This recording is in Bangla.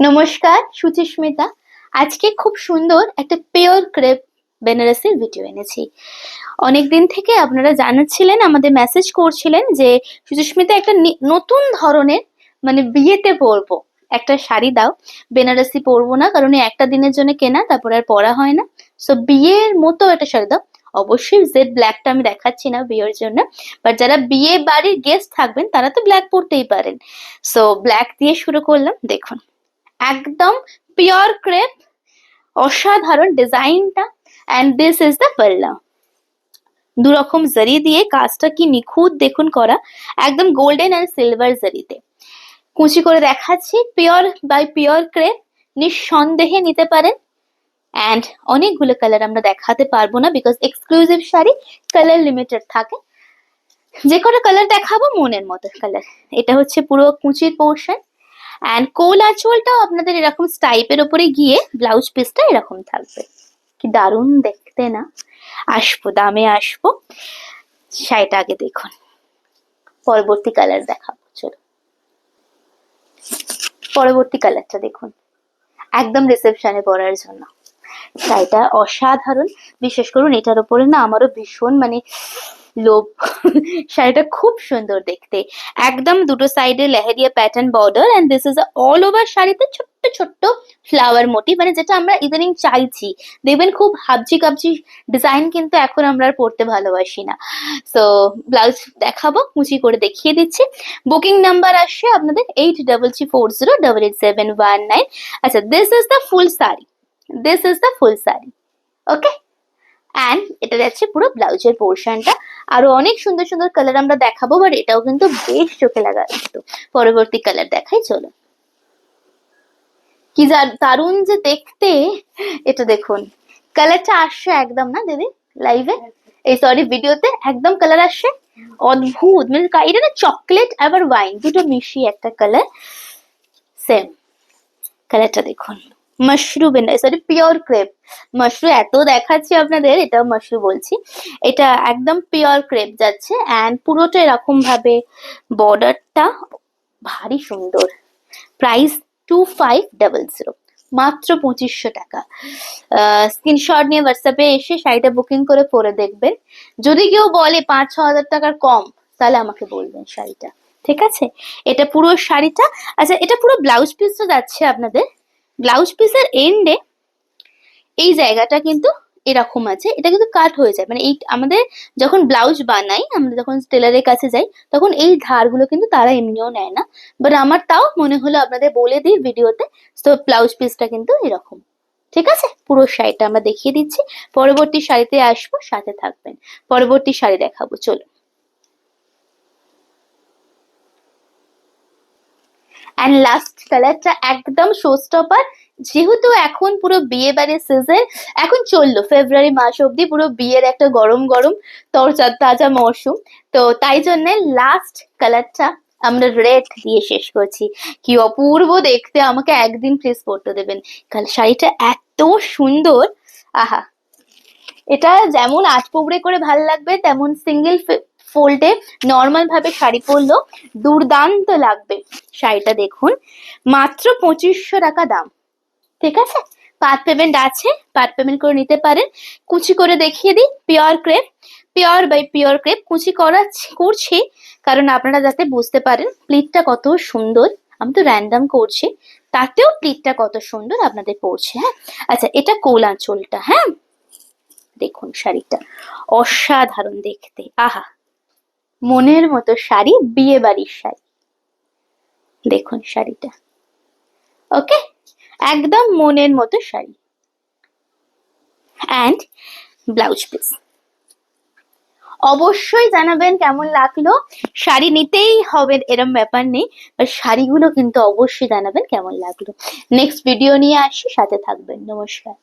নমস্কার, সুচিস্মিতা। আজকে খুব সুন্দর একটা পিওর ক্রেপ বেনারসির ভিডিও এনেছি। অনেকদিন থেকে আপনারা জানাচ্ছিলেন, আমাদের মেসেজ করছিলেন যে সুচিস্মিতা একটা নতুন ধরনের, মানে বিয়েতে পরবো একটা শাড়ি দাও। বেনারসি পরবো না, কারণ এই একটা দিনের জন্য কেনা, তারপর আর পরা হয় না। সো বিয়ের মতো একটা শাড়ি দাও। অবশ্যই জেড ব্ল্যাকটা আমি দেখাচ্ছি না বিয়ের জন্য, বাট যারা বিয়ে বাড়ির গেস্ট থাকবেন তারা তো ব্ল্যাক পরতেই পারেন। সো ব্ল্যাক দিয়ে শুরু করলাম। দেখুন, একদম পিওর ক্রেপ, অসাধারণ ডিজাইনটা। অ্যান্ড দিস ইজ দ্য পাল্লা। দু রকম জারি দিয়ে কাজটা কি নিখুঁত দেখুন করা, একদম গোল্ডেন অ্যান্ড সিলভার জারিতে। কুচি করে দেখাচ্ছি, পিওর বাই পিওর ক্রেপ, নিঃসন্দেহে নিতে পারেন। অ্যান্ড অনেকগুলো কালার আমরা দেখাতে পারবো না, because exclusive sari colour limited থাকে। যে কটা কালার দেখাবো মনের মতো কালার। এটা হচ্ছে পুরো কুচির পোর্শন। অ্যান্ড কোল আঁচলটাও আপনাদের এরকম স্টাইপের উপরে গিয়ে ব্লাউজ পিসটা এরকম থাকবে। কি দারুণ দেখতে না! আসবো, দামে আসবো। শাড়িটা আগে দেখুন, পরবর্তী কালার দেখাবো। চলো, পরবর্তী কালারটা দেখুন, একদম রিসেপশনে পরার জন্য। শাড়িটা অসাধারণ। বিশেষ করুন এটার উপরে না আমারও ভীষণ লোভ। শাড়িটা খুব সুন্দর দেখতে, একদম দুটো সাইডে leheriya pattern border, and this is all over শাড়িতে ছোট্ট ছোট্ট ফ্লাওয়ার মোটিভ, মানে যেটা আমরা ইদানিং চাইছি। দেখবেন খুব হাবজি কাবজি ডিজাইন কিন্তু এখন আমরা আর পড়তে ভালোবাসি না। সো ব্লাউজ দেখাবো, কুচি করে দেখিয়ে দিচ্ছি। বুকিং নাম্বার আসছে আপনাদের 8340888719। আচ্ছা, this is the full sari, this is the full sari. Okay, and এটা যাচ্ছে পুরো ব্লাউজের পোর্শনটা। আরো অনেক সুন্দর সুন্দর কালার আমরা দেখাবো, বাট এটাও কিন্তু বেশ চোখে লাগা। পরবর্তী কালার দেখাই, চলো। কি দারুণ যে দেখতে! এটা দেখুন, কালারটা আসছে একদম না দিদি লাইভে, এই সরি ভিডিওতে একদম কালার আসছে অদ্ভুত। মানে এটা না চকলেট আবার ওয়াইন দুটো মিশিয়ে একটা কালার। সেম কালারটা দেখুন, Mashru sorry pure crepe. Mashru এত দেখাচ্ছি আপনাদের, এটা মাশরু বলছি। এটা একদম পিওর ক্রেপ যাচ্ছে, অ্যান্ড পুরোটা এরকম ভাবে বর্ডারটা ভারী সুন্দর। প্রাইস 2500, মাত্র 2500 টাকা। স্ক্রিনশট নিয়ে হোয়াটসঅ্যাপে এসে শাড়িটা বুকিং করে পরে দেখবেন। যদি কেউ বলে 5-6 হাজার টাকার কম, তাহলে আমাকে বলবেন শাড়িটা, ঠিক আছে? এটা পুরো শাড়িটা। আচ্ছা, এটা পুরো ব্লাউজ পিসটা যাচ্ছে আপনাদের। ব্লাউজ পিসের এন্ডে এই জায়গাটা কিন্তু এরকম আছে, এটা কিন্তু কাট হয়ে যায়। মানে এই আমাদের যখন ব্লাউজ বানাই, আমরা যখন টেলারের কাছে যাই, তখন এই ধারগুলো কিন্তু তারা এমনিও নেয় না, বাট আমার তাও মনে হলো আপনাদের বলে দিই ভিডিওতে। তো ব্লাউজ পিসটা কিন্তু এরকম, ঠিক আছে? পুরো শাড়িটা আমরা দেখিয়ে দিচ্ছি। পরবর্তী শাড়িতে আসবো, সাথে থাকবেন। পরবর্তী শাড়ি দেখাবো, চলো। অ্যান্ড লাস্ট কালারটা একদম শো স্টপার। যেহেতু এখন পুরো বিয়ে বাড়ির সিজন, এখন চললো ফেব্রুয়ারি মাস অব্দি, পুরো বিয়ের একটা গরম গরম তরজা তাজা মরশুম। তো তাই জন্য লাস্ট কালারটা আমরা রেড দিয়ে শেষ করছি। কি অপূর্ব দেখতে! আমাকে একদিন প্লিজ পরতে দেবেন। শাড়িটা এত সুন্দর, আহা! এটা যেমন আটপৌড়ে করে ভাল লাগবে, তেমন সিঙ্গেল ফোল্ডে নর্মাল ভাবে শাড়ি পরলো দুর্দান্ত লাগবে। শাড়িটা দেখুন, মাত্র 2500 টাকা দাম, ঠিক আছে? পার্ট পেমেন্ট আছে, পার্ট পেমেন্ট করে নিতে পারেন। কুচি করে দেখিয়ে দিই, pure crepe, pure by pure crepe কুচি করছি, কারণ আপনারা যাতে বুঝতে পারেন প্লিটটা কত সুন্দর। আমি তো র্যান্ডাম করছি, তাতেও প্লিটটা কত সুন্দর আপনাদের পড়ছে। হ্যাঁ, আচ্ছা, এটা কোল আঁচলটা। হ্যাঁ, দেখুন শাড়িটা অসাধারণ দেখতে, আহা! মনের মতো শাড়ি, বিয়ে বাড়ির শাড়ি। দেখুন শাড়িটা, ওকে, একদম মনের মতো শাড়ি। অ্যান্ড ব্লাউজ পিস অবশ্যই জানাবেন কেমন লাগলো। শাড়ি নিতেই হবে এরম ব্যাপার নেই, শাড়িগুলো কিন্তু অবশ্যই জানাবেন কেমন লাগলো। নেক্সট ভিডিও নিয়ে আসি, সাথে থাকবেন। নমস্কার।